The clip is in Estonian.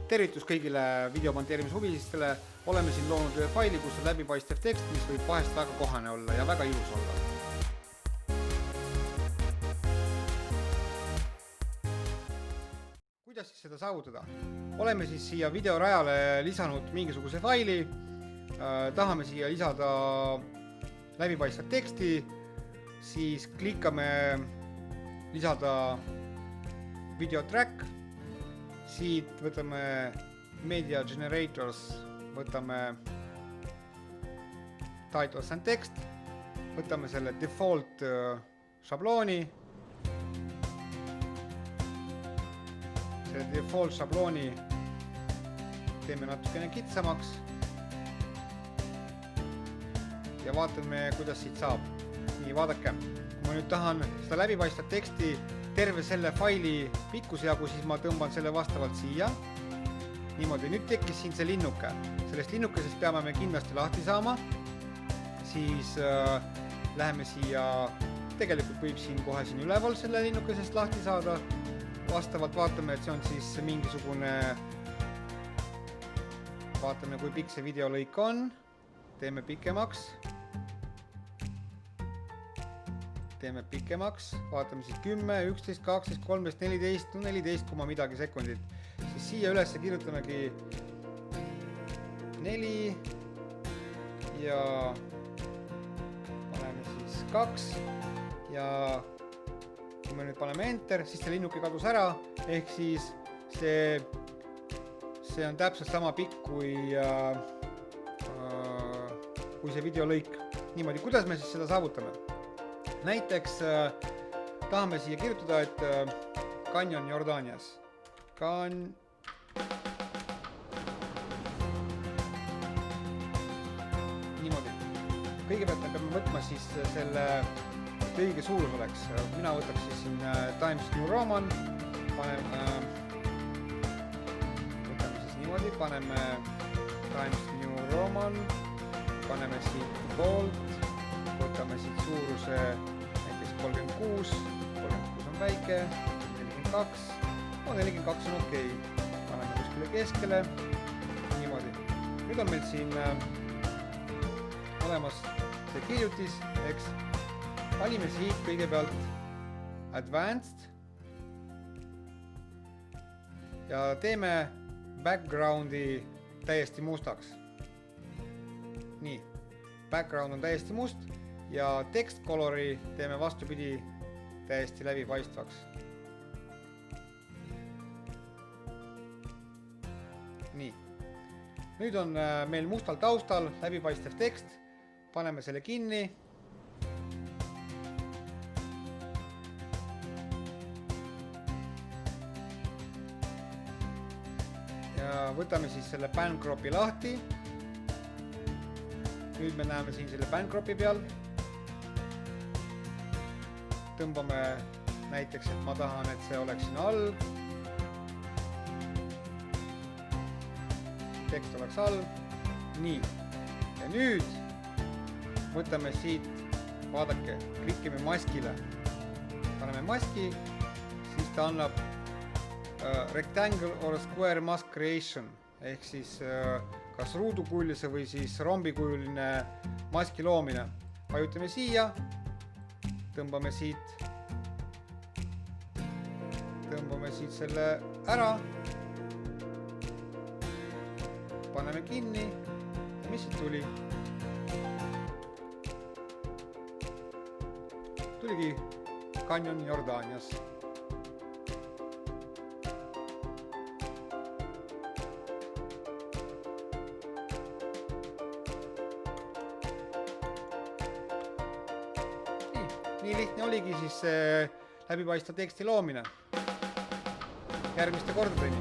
Tervitus kõigile videomonteerimise huvilistele. Oleme siin loonud ühe faili, kus on läbipaistev tekst, mis võib vahest väga kohane olla ja väga ilus olla. Kuidas siis seda saavutada? Oleme siis siia videorajale lisanud mingisuguse faili. Tahame siia lisada läbipaistvat teksti. Siis klikkame lisada video track. Siit võtame Media Generators, võtame Titles and Text, võtame selle default šablooni. Selle default šablooni teeme natukene kitsamaks ja vaatame, kuidas siit saab. Nii, vaadake, kui ma nüüd tahan seda läbipaistvat teksti terve selle faili pikkuse jagu, siis ma tõmban selle vastavalt siia. Niimoodi, nüüd tekkis siin see linnuke. Sellest linnukesest peame me kindlasti lahti saama. Siis läheme siia, tegelikult võib siin kohe siin üleval selle linnukesest lahti saada. Vastavalt vaatame, et see on siis mingisugune, vaatame, kui pikk see videolõik on. Teeme pikemaks. Teeme pikemaks, vaatame siis 10, 11, 12, 13, 14, 14, midagi sekundit. Siis siia üles kirjutamegi 4 ja paneme siis 2 ja kui me nüüd paneme enter, siis see linnuke kadus ära, ehk siis see on täpselt sama pikk kui see videolõik. Niimoodi, kuidas me siis seda saavutame? Näiteks tahame siia kirjutada, et Canyon Jordanias. Niimoodi. Kõigepealt me peame võtma siis selle õige suurus oleks. Mina võtaks siis siin Times New Roman. Võtame siis niimoodi. Paneme Times New Roman. Paneme siit bold. Võtame siit suuruse näiteks 36, 36 on väike, 42, 42 on okei. Paneme kuskile keskele, niimoodi. Nüüd on meil siin olemas see kirjutis, eks. Valime siit kõigepealt Advanced ja teeme backgroundi täiesti mustaks. Nii, background on täiesti must. Ja text colori teeme vastupidi täiesti läbipaistvaks. Nii. Nüüd on meil mustal taustal läbipaistev tekst. Paneme selle kinni. Ja võtame siis selle bandcropi lahti. Nüüd me näeme siin selle bandcropi peal. Tõmbame näiteks, et ma tahan, et see oleks siin all. Tekst oleks all. Nii. Ja nüüd võtame siit, vaadake, klikime maskile. Paneme maski, siis ta annab rectangle or square mask creation. Ehk siis kas ruudukujuline või siis rombikujuline maski loomine. Vajutame siia. Tõmbame siit selle ära. Paneme kinni. Ja mis siit tuli? Tuligi Canyon Jordanias. Nii lihtne oligi siis läbipaistva teksti loomine. Järgmiste kordadeni.